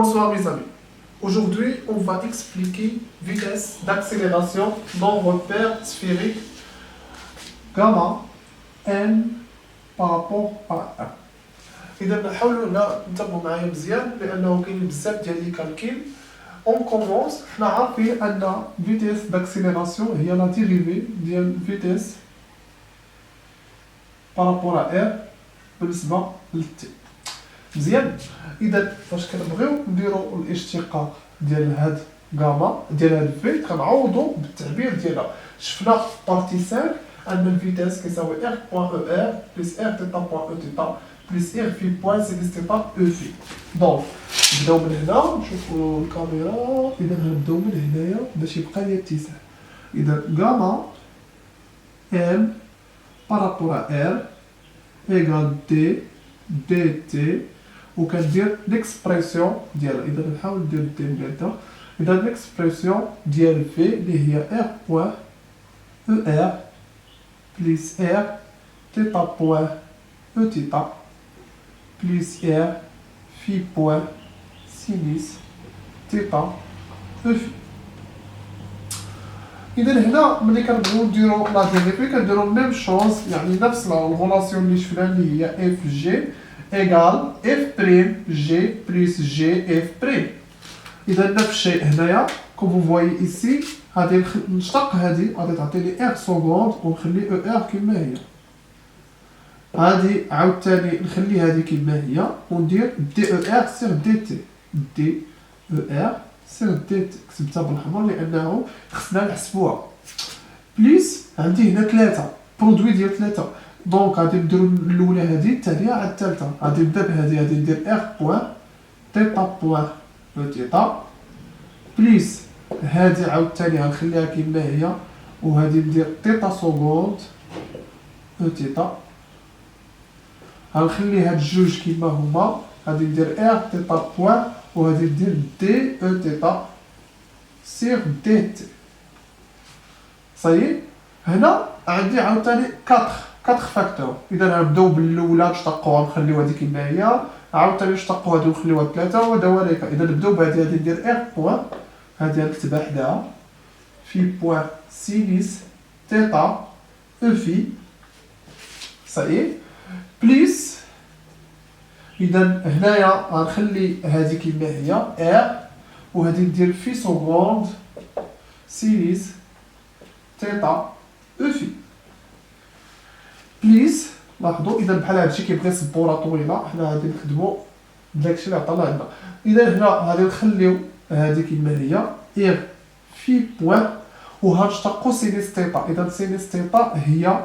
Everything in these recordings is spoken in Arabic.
Bonsoir mes amis. Aujourd'hui, on va expliquer vitesse d'accélération dans repère sphérique gamma n par rapport à 1. إذا نحاولوا ننتبهوا معايا مزيان لأنه كاين بزاف ديال لي كالكيل. On commence, حنا عارفين أن vitesse d'accélération هي la dérivée ديال vitesse par rapport à r بالنسبة ل t. مزيان. اذا فاش كنبغيو نديرو الاشتقاق ديال هاد غاما ديال هاد في كنعوضو بالتعبير ديالها. شفنا بارتي 5 ان الفيتاس كيساوي ار بوان او ار بلس ار تيتا بوان او تيتا بلس ار في بوان سينيس تيتا او في. دونك نبداو من هنا نشوفو الكاميرا. اذا غنبداو من هنايا باش يبقى لي اتساع. اذا غاما ام بارابور ار ايغال دي دي تي وكندير ليكسبرسيون ديالها. اذا نحاول ندير دي بعدا. اذا ليكسبرسيون ديال في اللي هي ار بوان او ار بليس ار تيتا بوان او تيتا بليس ار في بوان سينيس تيتا او في. اذا هنا ملي كنبغيو نديرو لا ديريفي كنديرو ميم شوز، يعني نفس لا غولاسيون اللي شفنا اللي هي اف جي ايغال اف بريم جي بلس جي اف بريم. اذا نفس الشيء هنايا كوم فو فوايي ايسي غادي نشتق هادي غادي تعطيني ار سكوند ونخلي او ار كما هي. غادي عاوتاني نخلي هادي كما هي وندير دي او ار سير دي تي. دي او ار سير دي تي كتبتها بالحمر لانه خصنا نحسبوها. بليس عندي هنا 3 برودوي ديال 3. دونك غادي نديرو الاولى هادي الثانيه عاد الثالثه. غادي نبدا بهادي غادي ندير ار بوان تيتا بوان او تيتا بليس هادي عاوتاني غنخليها كما هي وهادي ندير تيتا سكوند او تيتا. غنخلي هاد الجوج كما هما. غادي ندير ار تيتا بوان وغادي ندير دي او تيتا سير دي تي. صايي هنا عندي عاوتاني 4 فاكتور. اذا غنبداو بالاولى نشتقوها نخليوها هادي كما هي، عاوتاني نشتقو هادي ونخليوها 3 ودواليك. اذا نبداو بهادي غادي ندير ار بوان هادي غنكتبها حداها في بوان سينيس تيتا او في. صايي بليس اذا هنايا غنخلي هادي كما هي ار وهادي ندير في سكوند سينيس تيتا او في بليس. لاحظوا اذا بحال هادشي كيبغي سبوره طويله حنا غادي نخدموا بداكشي اللي عطانا عندنا. اذا هنا غادي نخليو هادي كما هي ار في بوان وغنشتقو سينيس تيتا. اذا سينيس تيتا هي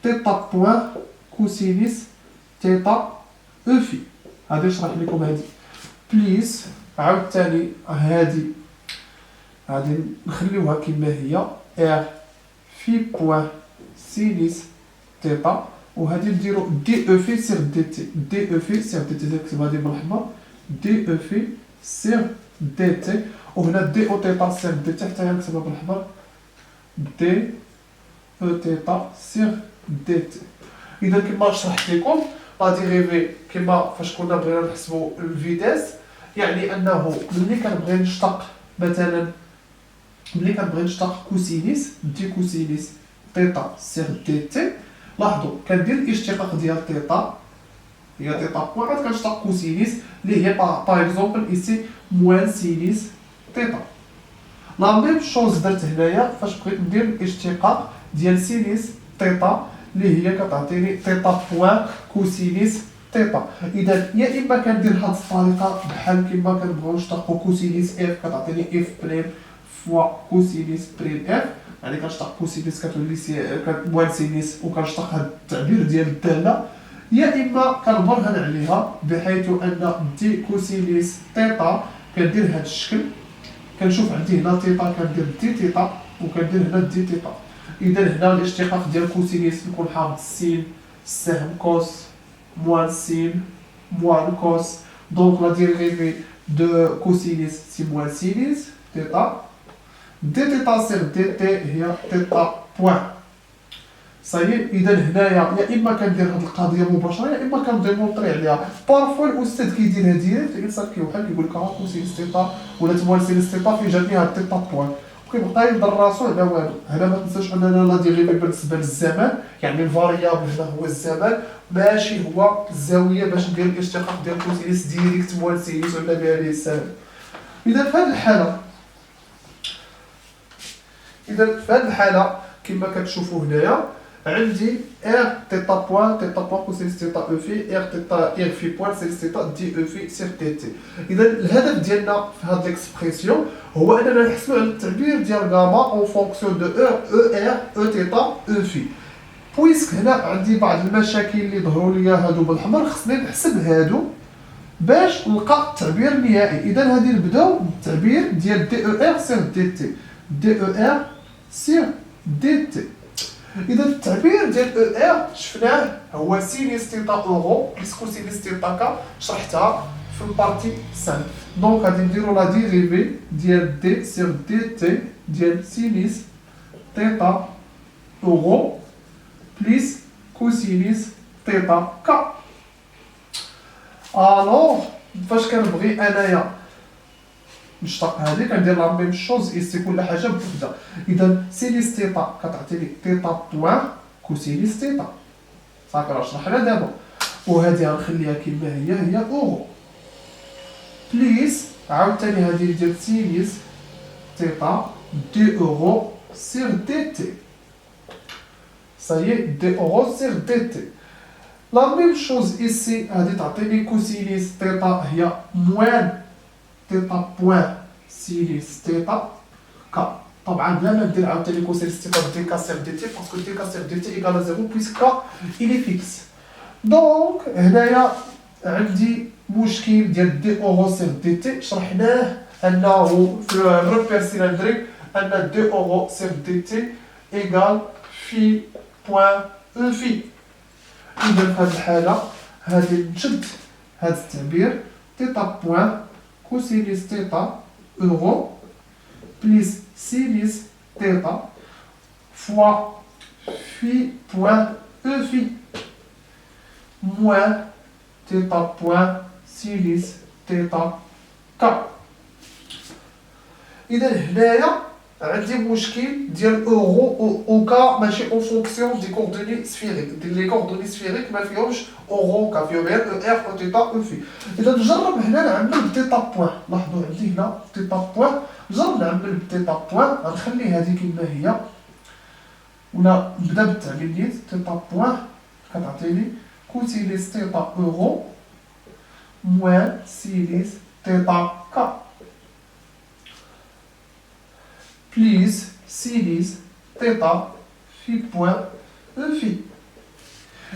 تيتا بوان كوسينيس تيتا او في. غادي نشرح لكم هادي بليس عاوتاني هادي غادي نخليوها كما هي ار في بوان سينيس تيتا وهادي نديرو دي او في سير دي تي. دي او في سير دي تي نكتب هادي بالحمر دي او في سير دي تي وهنا دي او تيتا سير دي تي حتى هي نكتبها بالحمر دي او تيتا سير دي تي. اذا كما شرحت لكم لا ديريفي كما فاش كنا بغينا نحسبوا الفيتاس، يعني انه ملي كنبغي نشتق مثلا ملي كنبغي نشتق كوسينيس دي كوسينيس تيتا سير دي تي. لاحظوا كندير الاشتقاق ديال تيتا هي تيتا بوان عاد كنشتق كوسينيس اللي هي باغ اكزومبل ايسي موان سينيس تيتا. لا ميم شوز درت هنايا فاش بغيت ندير الاشتقاق ديال سينيس تيتا اللي هي كتعطيني تيتا بوان كوسينيس تيتا. اذا يا اما كندير هاد الطريقه بحال كيما كنبغيو نشتقو كوسينيس اف كتعطيني اف بريم فوا كوسينيس بريم اف، يعني كنشتق كوسينيس كتولي موان سينيس وكنشتق هاد التعبير ديال الداله. يا اما كنبرهن عليها بحيث ان دي كوسينيس تيتا كندير هاد الشكل. كنشوف عندي هنا تيتا كندير دي تيتا وكندير هنا دي تيتا. اذا هنا الاشتقاق ديال كوسينيس نكون حافظ السين السهم كوس موان سين موان كوس. دونك لا ديريفي دو كوسينيس سي موان سينيس تيتا. دي تيتا سير دي تي هي تيتا بوان صايي. اذا هنايا يا اما كندير هاد القضيه مباشره يا اما كنديمونطري عليها. بارفوا الاستاذ كيديرها ديريكت، كيتصل كيوحل كيقول لك ها كوسينوس تيتا ولا تموال سينوس تيتا فين جاتني هاد تيتا بوان، وكيبقى يضر راسو على والو. هنا ما تنساش اننا لا ديريفي بالنسبه للزمان، يعني الفاريابل هنا هو الزمان ماشي هو الزاويه باش ندير الاشتقاق ديال كوسينوس ديريكت موال سينوس ولا بها اليسار. اذا في هذه الحاله كما كتشوفوا هنايا عندي ار تيتا بوان كوسينوس تيتا او في ار تيتا ار في بوان سينوس تيتا دي او في سير تي تي. اذا الهدف ديالنا في هاد ليكسبرسيون هو اننا نحسبوا على التعبير ديال غاما اون فونكسيون دو ار او تيتا او في. بويسك هنا عندي بعض المشاكل اللي ظهروا لي هادو بالحمر، خصني نحسب هادو باش نلقى التعبير النهائي. اذا غادي نبداو بالتعبير ديال دي او ار سير دي تي، دي او ار سير دي تي. اذا التعبير ديال او ار شفناه هو سينيس تيتا اورو بلس كوسينيس تيتا كا، شرحتها في البارتي 5. دونك غادي نديرو لا ديريفي ديال دي سير دي تي ديال سينيس تيتا اورو بلس كوسينيس تيتا كا. الوغ فاش كنبغي انايا نشتق هذه كندير لا ميم شوز ايسي كل حاجه بوحده. اذا سينيس تيتا كتعطيني تيتا بوان كوسينيس تيتا، صافي راه شرحنا دابا. وهذه غنخليها كما هي اورو بليس عاوتاني هذه ديال سينيس تيتا دي اورو سير دي تي، صايي دي اورو سير دي تي. لا ميم شوز ايسي غادي تعطيني كوسينيس تيتا هي موان تيتا بوان سينيس تيتا كا. طبعا بلا ما ندير عاوتاني كوسينيس تيتا دي كا سير دي تي باسكو دي كا سير دي تي ايكال زيرو بويسك كا إلي فيكس. دونك هنايا عندي مشكل ديال دي اورو سير دي تي، شرحناه انه في الروبير سيلندريك ان دي اورو سير دي تي ايكال في بوان او في. إذا في هذه الحالة غادي نشد هذا التعبير تيتا بوان كوسينيس تيتا اورو بليس سينيس تيتا فوا في بوان او في موان تيتا بوان سينيس تيتا كا. إذا هنايا عندي مشكل ديال اورو او كا ماشي اون فونكسيون دي كوردوني سفيريك، لي كوردوني سفيريك ما فيهمش اورو كا، فيهم غير او ار او تيتا او في. اذا نجرب هنا نعمل بتيتا بوان، لاحظوا عندي هنا تيتا بوان، نجرب نعمل بتيتا بوان. غنخلي هذه كما هي ولا نبدا بالتعبير نيت تيتا بوان كتعطيني كوسينيس تيتا اورو موان سينيس تيتا كا بليز سينيس تيتا في بوان او في.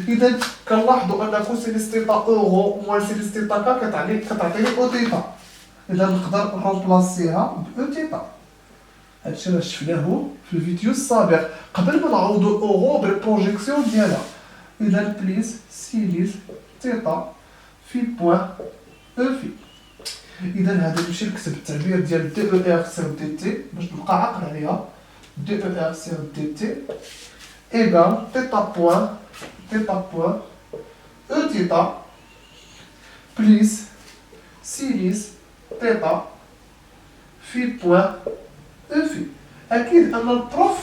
اذا كنلاحظوا ان كوسينيس تيتا اورو موان سينيس تيتا كا كتعطيني او تيتا. اذا نقدر نرومبلاسيها ب او تيتا. هادشي راه شفناه في الفيديو السابق قبل ما نعوضوا اورو بالبروجيكسيون ديالها. اذا بليز سينيس تيتا في بوان او في. اذا هذا نمشي نكتب التعبير ديال دي او ار سير دي تي باش نبقى عاقل عليها. دي او ار سير دي تي ايغال تيتا بوان او تيتا بليس سينيس تيتا في بوان او في. اكيد ان البروف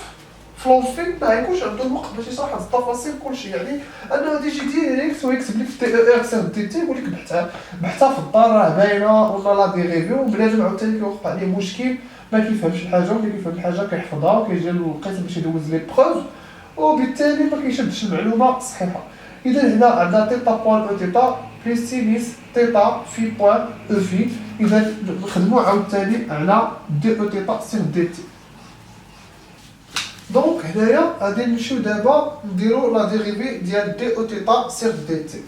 فلونفين ما يكونش عنده الوقت باش يشرح هاد التفاصيل كلشي، يعني انه غادي يجي ديريكت ويكتب لك دي او ار سير دي تي يقول لك بحثها في الدار راه باينه ولا لا ديريفي، وبنادم عاوتاني كيوقع عليه مشكل ما كيفهمش الحاجه، وملي كيفهم الحاجه كيحفظها وكيجي للقسم باش يدوز لي بروف وبالتالي ما كيشدش المعلومه صحيحه. اذا هنا عندنا تيتا بوان او تيتا بليس سينيس تيتا في بوان او في. اذا نخدموا عاوتاني على دي او تيتا سير دي تي. دونك هنايا غادي نمشيو دابا نديرو لا ديريفي ديال دي او تيتا سير دي تي.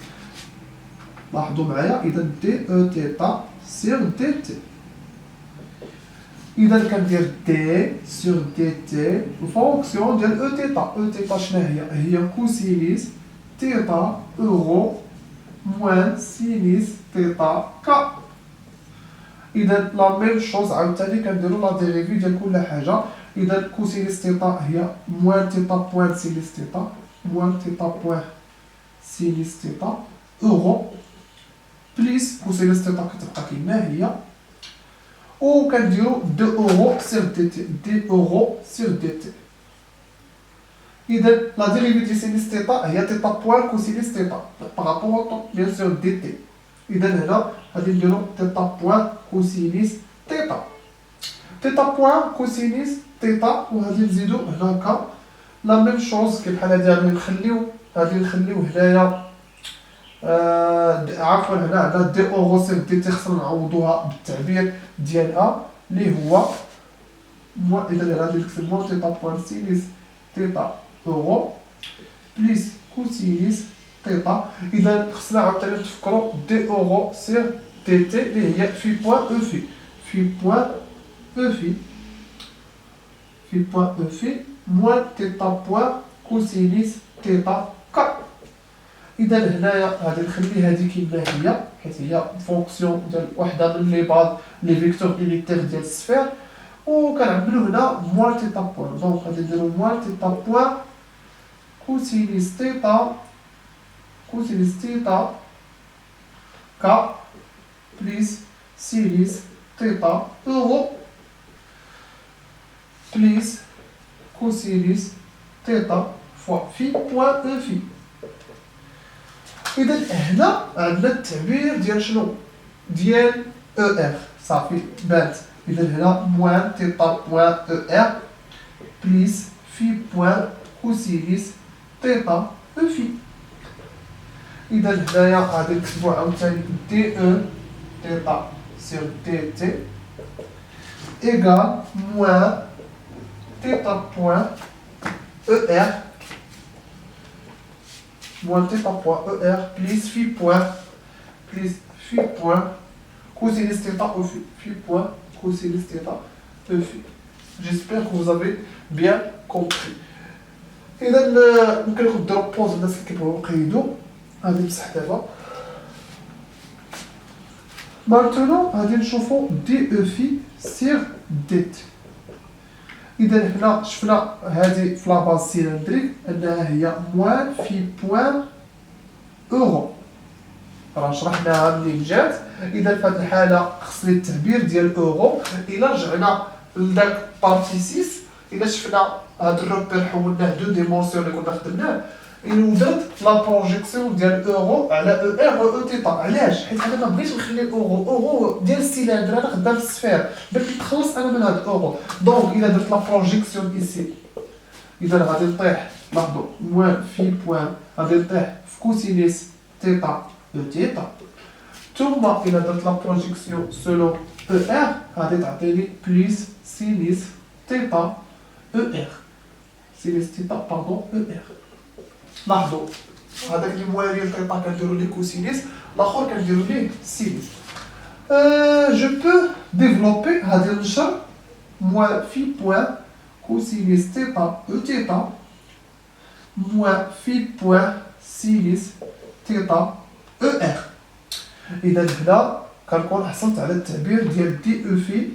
لاحظوا معايا اذا دي او تيتا سير دي تي. اذا كندير دي سير دي تي الفونكسيون ديال او تيتا. او تيتا شنو هي كوسينيس تيتا اورو موان سينيس تيتا كا. اذا لا ميم شوز عاوتاني كنديرو لا ديريفي ديال كل حاجه. اذا كوسينيس تيتا هي موان تيتا بوان سينيس تيتا moins θ point sinus θ euro plus cosinus θ كتبقى كيما هي وكنديرو 2 euro sur dt 2 euro sur dt. إذا لا dérivée sinus θ هي θ point cosinus θ par rapport au temps bien sûr dt. إذا هنا غادي نديرو θ point cosinus θ θ point cosinus θ وغادي نزيدو هناك لا ميم شوز كي بحال هادي غادي نخليو هنايا عفوا هنا عندنا دي اورو سير دي تي خصنا نعوضوها بالتعبير ديالها اللي هو اذا غادي نكتب مو تيتا بوان سينيس تيتا اورو بليس كوسينيس تيتا. اذا خصنا عاوتاني نتفكروا دي اورو سير دي تي اللي هي في بوان او في بوان او في بوان او في موان تيتا بوان كوسينيس تيتا كا. إذا هنايا غادي نخلي هادي كيما هي حيت هي فونكسيون ديال وحده من لي باز لي فيكتور ايليتير ديال السفير وكنعملو هنا موان تيتا بوان. دونك غادي نديرو موان تيتا بوان كوسينيس تيتا كا بليس سينيس تيتا اورو بليس كوسينيس تيتا فوا في بوان او في. إذا هنا عندنا التعبير ديال شنو؟ ديال او ار صافي بانت. إذا هنا موان تيتا بوان او ار بليس في بوان كوسينيس تيتا او في. إذا هنايا غادي نكتبو عاوتاني دي او تيتا سير دي تي إيكال موان تيتا بوان او ار moins θ point ER plus phi point cosinus θ au phi point cosinus θ au phi. J'espère que vous avez bien compris. إذا ممكن نديرو بوز الناس اللي كيبغيو يقيدو غادي نمسح دابا. Maintenant غادي نشوفو دي او في سير دي تي. إذا هنا شفنا هذه في لاباز سيلندريك أنها هي موان في بوان أورو راه شرحناها منين جات. إذا في هذه الحالة خصني التعبير ديال أورو. إلا رجعنا لداك بارتي 6 إلا شفنا هاد الروبير حولناه دو ديمونسيون اللي كنا خدمناه يوجد لا بروجيكسيون ديال اورو على او ار و او تيتا. علاش؟ حيت انا ما بغيتش نخلي اورو ديال السيلندر انا خدام في السفير باش نتخلص انا من هاد اورو. دونك الا درت لا بروجيكسيون ايسي اذا غادي نطيح لاحظوا موان في بوان غادي نطيح في كوسينيس تيتا او تيتا ثم الا درت لا بروجيكسيون سولون او ار غادي تعطيني بليس سينيس تيتا او ار سينيس تيتا باردون او ار. لاحظوا هذاك اللي موالي الثيتا كنديرو ليه كوسينيس الاخر كنديرو ليه سينيس. جو بو ديفلوبي هذه النشر موان في بوان كوسينيس تيتا او تيتا موان في بوان سينيس تيتا او ار. اذا هنا كنكون حصلت على التعبير ديال دي او في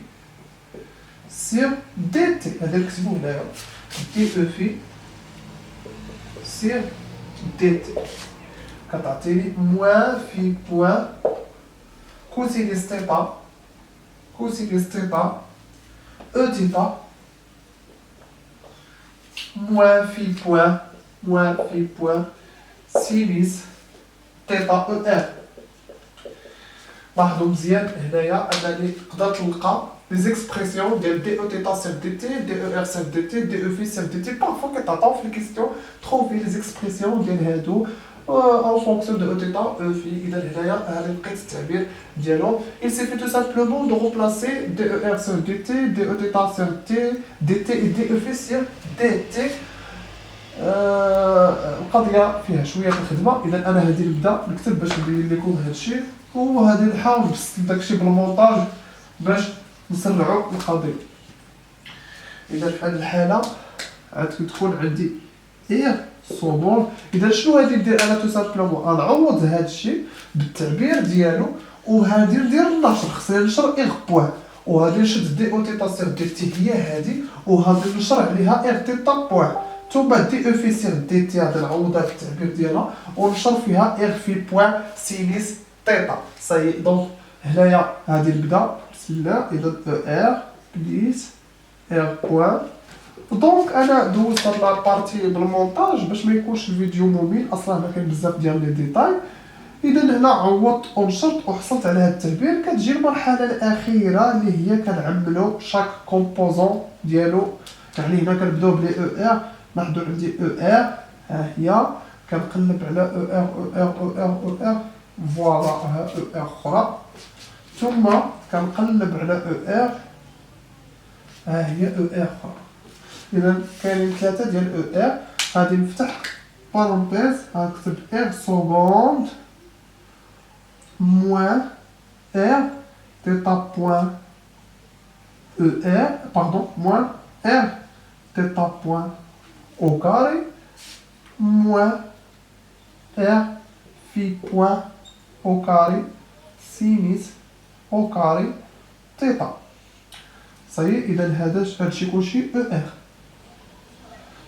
سير دي تي. هذا نكتبو هنايا دي او في سير دي تي كتعطيني موان في بوان كوسينيس تيتا او تيتا موان في بوان سينيس تيتا او ار. لاحظوا مزيان هنايا انني قدرت نلقى لي زيكسبرسيون ديال دي او تيتا سير دي تي دي او ار سير دي تي دي او في سير دي تي. بارفوا كيتعطاو في الكيستيون تروفي لي زيكسبرسيون ديال هادو en fonction de θ e phi. إذا هنايا هذا لقيت التعبير ديالو. Il suffit tout simplement de remplacer DER sur DT, DEθ sur T, DT et DE phi sur DT. القضية فيها شوية الخدمة. إذا أنا غادي نبدا نكتب باش نبين لكم هذا الشيء وغادي نحاول نبسط داكشي بالمونتاج باش نسرعوا القضية. إذا في هذه الحالة عاد تكون عندي صبور. إذا شنو غادي ندير أنا تو سامبلومون غنعوض هذا الشيء بالتعبير ديالو وغادي ندير النشر. خصني نشر إغ بوان وغادي نشد دي أو تيتا سير دي تي هي هادي وغادي نشر عليها إغ تيتا بوان ثم دي او في سيغ دي تي هاد العوضة في التعبير ديالها ونشر فيها اغ في بوان سينيس تيتا. صاي دونك هنايا غادي نبدا بسم الله. اذا او ار بليس ار بوان. دونك انا دوزت هاد لابارتي بالمونتاج باش ما يكونش الفيديو ممل، اصلا ما كاين بزاف ديال لي ديتاي. اذا هنا عوضت ونشرت وحصلت على هاد التعبير. كتجي المرحله الاخيره اللي هي كنعملو شاك كومبوزون ديالو. يعني هنا كنبداو بلي او ار، ناخدو عندي او ار ها هي، كنقلب على او ار او ار او ار او ار فوالا ها او ار اخرى، ثم كنقلب على او ار ها هي او ار اخرى. اذا كاينين 3 ديال او ار. غادي نفتح بارونتيز غنكتب ار سكوند موان ار تيتا بوان او ار باردون موان ار تيتا بوان au carré moins r phi point au carré sinus au carré θ. صاي اذا هادشي كلشي او ار.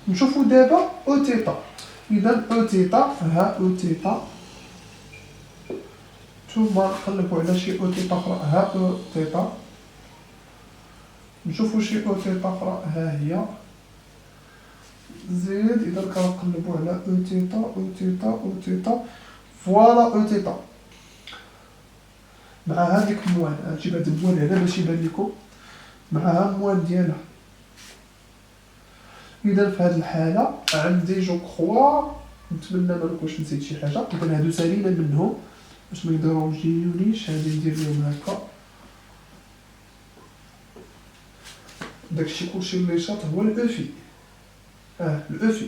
نشوفو دابا او θ. اذا او θ ها او θ، ثم نقلبو على شي او θ اخرى ها او θ، نشوفو شي او θ اخرى ها هي زيد. اذا كنقلبو على او تيتا او تيتا او تيتا فوالا او تيتا مع هذيك موان. هادشي هاد موان هنا باش يبان لكم معها موان ديالها. اذا في هاد الحاله عندي جو كخوا، نتمنى ما نكونش نسيت شي حاجه. اذا هادو سالينا منهم باش ما يديرونجيونيش، غادي ندير لهم هكا. داكشي كلشي اللي شاط هو الافي الافي.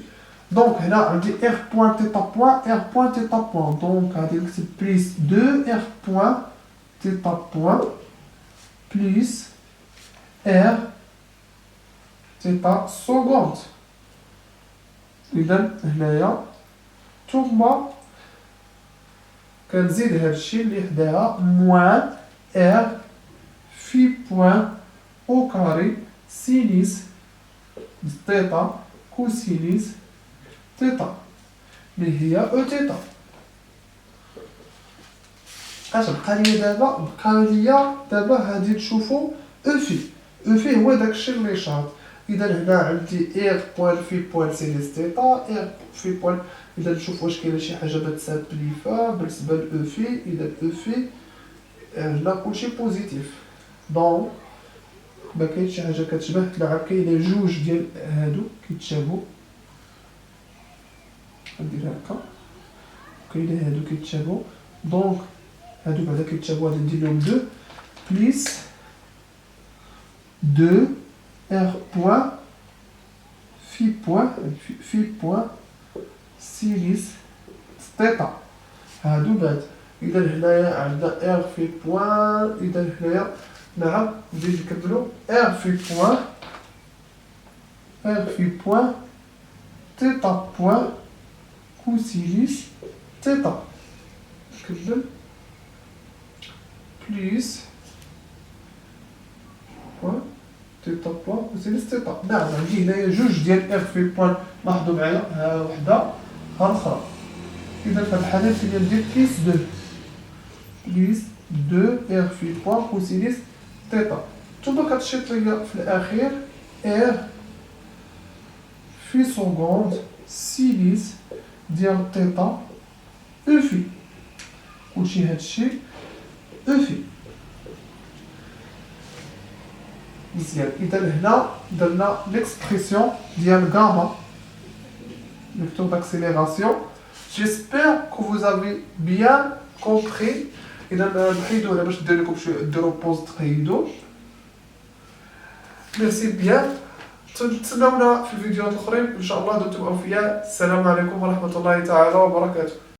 دونك هنا عندي ار بوان تيتا بوان ار بوان تيتا بوان. دونك غادي نكتب بليس 2 ار بوان تيتا بوان بليس ار تيتا سكوند. اذا هنايا ثم كنزيد هادشي اللي حداها موان ار في بوان او كاري سينيس تيتا كوسينيس تيتا اللي هي او تيتا. اش بقى ليا دابا؟ بقى ليا دابا غادي تشوفوا او في. او في هو داكشي اللي شاط. اذا هنا عندي اير بوان في بوان سينيس تيتا اير في بوان. اذا نشوف واش كاينه شي حاجه متسامبليفا بالنسبه لاو في. اذا او في هنا كلشي بوزيتيف، دونك ما كاينش شي حاجه كتشبه. تلعب كاينه جوج ديال هادو كيتشابهوا، ندير هكا. كاينه هادو كيتشابهوا، دونك هادو بعدا كيتشابهوا، غادي ندير لهم 2 بليس 2 ار بوان في بوان سينيس تيتا. هادو بعد. اذا هنايا عندنا ار في بوان. اذا هنايا نعم نزيد نكملو ار في بوان تيتا بوان كوسينيس تيتا. نكمل بليس بوان تيتا بوان كوسينيس تيتا. نعم عندي هنايا جوج ديال ار في بوان. لاحظوا معايا ها وحده ها الاخرى. اذا في هاد الحاله فين ندير بليس 2 ار في بوان كوسينيس تيتا. ثم كتشيط ليا في الاخير ار في سكوند سينيس ديال تيتا او في. كلشي هادشي او في. مزيان. اذا هنا درنا ليكسبرسيون ديال غاما vecteur d'accélération. J'espère que vous avez bien compris. إذا نحيدو هنا باش ندير لكم ديرو بوز تقيدو. ميرسي بيان. تسناونا في الفيديوهات الاخرين ان شاء الله. دمتم اوفياء. السلام عليكم ورحمه الله تعالى وبركاته.